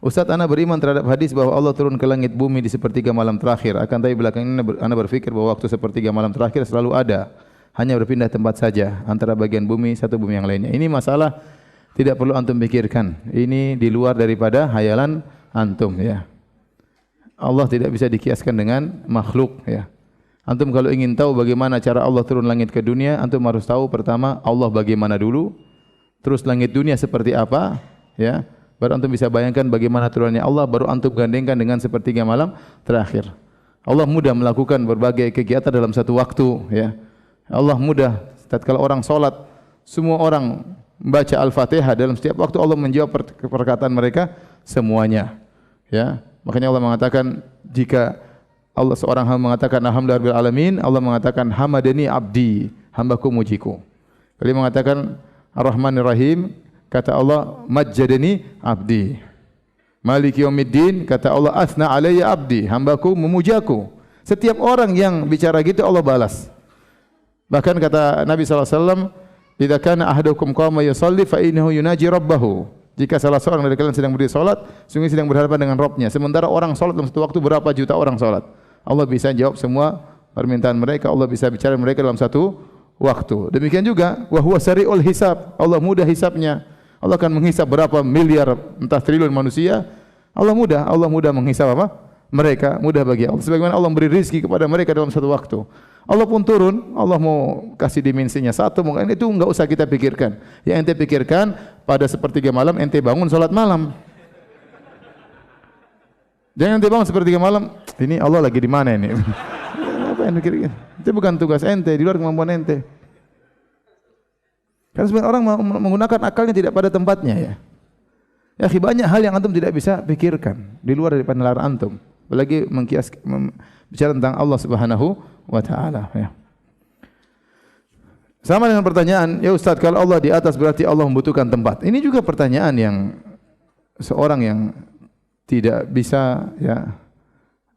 Ustaz, ana beriman terhadap hadis bahwa Allah turun ke langit bumi di sepertiga malam terakhir. Akan tapi belakangan ini ana berpikir bahwa waktu sepertiga malam terakhir selalu ada. Hanya berpindah tempat saja antara bagian bumi satu bumi yang lainnya. Ini masalah tidak perlu antum pikirkan. Ini di luar daripada hayalan antum ya. Allah tidak bisa dikiaskan dengan makhluk ya. Antum kalau ingin tahu bagaimana cara Allah turun langit ke dunia, antum harus tahu pertama Allah bagaimana dulu, terus langit dunia seperti apa ya. Baru antum bisa bayangkan bagaimana turunnya Allah, baru antum gandengkan dengan sepertiga malam terakhir. Allah mudah melakukan berbagai kegiatan dalam satu waktu ya. Allah mudah tatkala orang salat, semua orang membaca Al-Fatihah, dalam setiap waktu Allah menjawab perkataan mereka semuanya. Ya, makanya Allah mengatakan jika Allah seorang hamba mengatakan alhamdulillahirabbil alamin, Allah mengatakan hamadani abdi, hambaku mujiku. Kali mengatakan Ar-Rahmanir Rahim, kata Allah majjadani abdi. Maliki yaumiddin, kata Allah asna alayya abdi, hambaku memujaku. Setiap orang yang bicara gitu Allah balas. Bahkan kata Nabi SAW, idza kana ahadukum qama yusalli fa innahu yunaji rabbahu. Jika salah seorang dari kalian sedang berdiri salat, sungguh sedang berhadapan dengan Rabbnya. Sementara orang salat dalam satu waktu berapa juta orang salat. Allah bisa jawab semua permintaan mereka, Allah bisa bicara mereka dalam satu waktu. Demikian juga wa huwa sari'ul hisab. Allah mudah hisabnya. Allah akan menghisab berapa miliar entah triliun manusia. Allah mudah menghisab apa? Mereka, mudah bagi Allah. Sebagaimana Allah memberi rezeki kepada mereka dalam satu waktu. Allah pun turun, Allah mau kasih dimensinya satu, mungkin itu enggak usah kita pikirkan. Yang ente pikirkan pada sepertiga malam ente bangun salat malam. Jangan ente bangun sepertiga malam, ini Allah lagi di mana ini? Apa yang pikirkan? Itu bukan tugas ente, di luar kemampuan ente. Karena sebenarnya orang menggunakan akalnya tidak pada tempatnya ya. Ya, banyak hal yang antum tidak bisa pikirkan di luar daripada nalar antum. Apalagi bicara tentang Allah Subhanahu wa taala ya. Sama dengan pertanyaan, ya Ustaz, kalau Allah di atas berarti Allah membutuhkan tempat. Ini juga pertanyaan yang seorang yang tidak bisa ya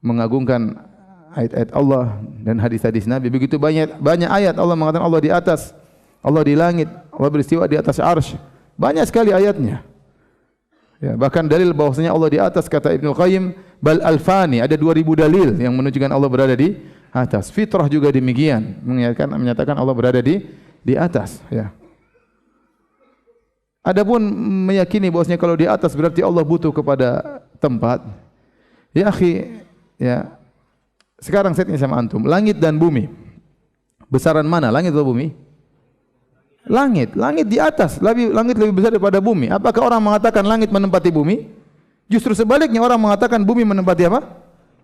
mengagungkan ayat-ayat Allah dan hadis-hadis Nabi. Begitu banyak ayat Allah mengatakan Allah di atas, Allah di langit, Allah beristiwa di atas arsy. Banyak sekali ayatnya. Ya, bahkan dalil bahwasanya Allah di atas, kata Ibnu Qayyim, bal alfani, ada 2000 dalil yang menunjukkan Allah berada di atas. Fitrah juga demikian, menyatakan Allah berada di atas ya. Adapun meyakini bahwasanya kalau di atas berarti Allah butuh kepada tempat. Ya akhi, ya. Sekarang saya tanya sama antum, langit dan bumi. Besaran mana, langit atau bumi? Langit di atas, langit lebih besar daripada bumi. Apakah orang mengatakan langit menempati bumi? Justru sebaliknya, orang mengatakan bumi menempati apa?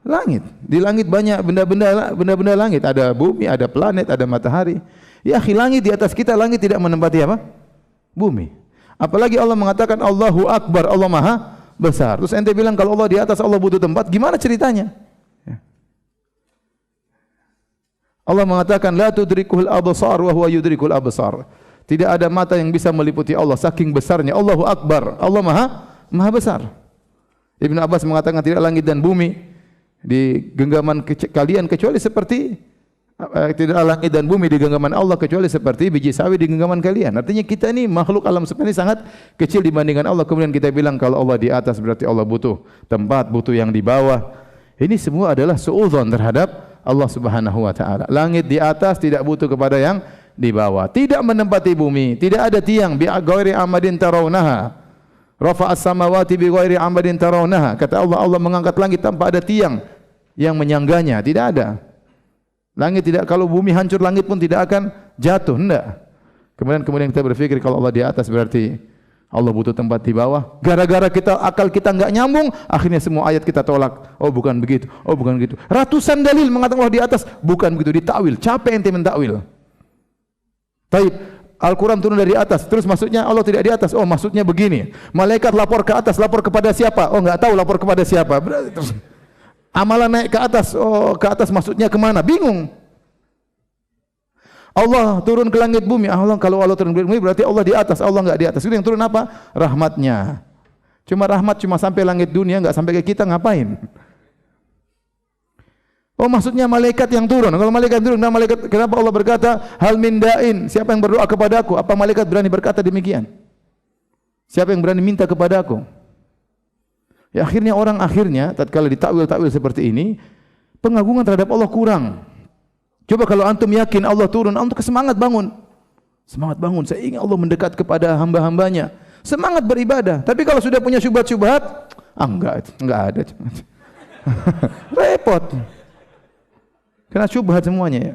Langit. Di langit banyak benda-benda langit, ada bumi, ada planet, ada matahari. Ya akhi, langit di atas kita, langit tidak menempati apa? Bumi. Apalagi Allah mengatakan Allahu Akbar, Allah Maha besar. Terus ente bilang kalau Allah di atas, Allah butuh tempat, gimana ceritanya? Allah mengatakan la tudrikul absar wa huwa yudrikul absar. Tidak ada mata yang bisa meliputi Allah, saking besarnya. Allahu Akbar, Allah Maha besar. Ibnu Abbas mengatakan tidak langit dan bumi di genggaman kalian kecuali seperti tidak langit dan bumi di genggaman Allah kecuali seperti biji sawi di genggaman kalian. Artinya kita ini makhluk alam semesta ini sangat kecil dibandingkan Allah. Kemudian kita bilang kalau Allah di atas berarti Allah butuh tempat, butuh yang di bawah. Ini semua adalah suudzon terhadap Allah Subhanahu wa taala. Langit di atas tidak butuh kepada yang di bawah. Tidak menempati bumi, tidak ada tiang bi ghairi amadin tarawnaha. Rafa'as samawati bi ghairi amadin tarawnaha. Kata Allah, Allah mengangkat langit tanpa ada tiang yang menyangganya, tidak ada. Langit tidak, kalau bumi hancur langit pun tidak akan jatuh, hendak. Kemudian kita berpikir kalau Allah di atas berarti Allah butuh tempat di bawah. Gara-gara akal kita enggak nyambung, akhirnya semua ayat kita tolak. Oh bukan begitu, oh bukan begitu. Ratusan dalil mengatakan Allah di atas, bukan begitu, ditakwil. Capek ente mentakwil. Taib, Al-Quran turun dari atas, terus maksudnya Allah tidak di atas. Oh maksudnya begini. Malaikat lapor ke atas, lapor kepada siapa? Oh enggak tahu lapor kepada siapa. Terus amalan naik ke atas, oh ke atas maksudnya kemana? Bingung. Allah turun ke langit bumi. Allah, kalau Allah turun ke langit bumi berarti Allah di atas. Allah enggak di atas. Itu yang turun apa? Rahmatnya. Rahmat cuma sampai langit dunia, enggak sampai ke kita, ngapain? Oh maksudnya malaikat yang turun. Kalau malaikat turun, kenapa Allah berkata hal min da'in? Siapa yang berdoa kepadaku? Apa malaikat berani berkata demikian? Siapa yang berani minta kepadaku? Ya akhirnya orang tatkala ditakwil-takwil seperti ini, pengagungan terhadap Allah kurang. Coba kalau antum yakin Allah turun, antum semangat bangun. Semangat bangun, saya ingin Allah mendekat kepada hamba-hambanya. Semangat beribadah. Tapi kalau sudah punya syubhat-syubhat, enggak ada. Repot. Kena syubhat semuanya ya.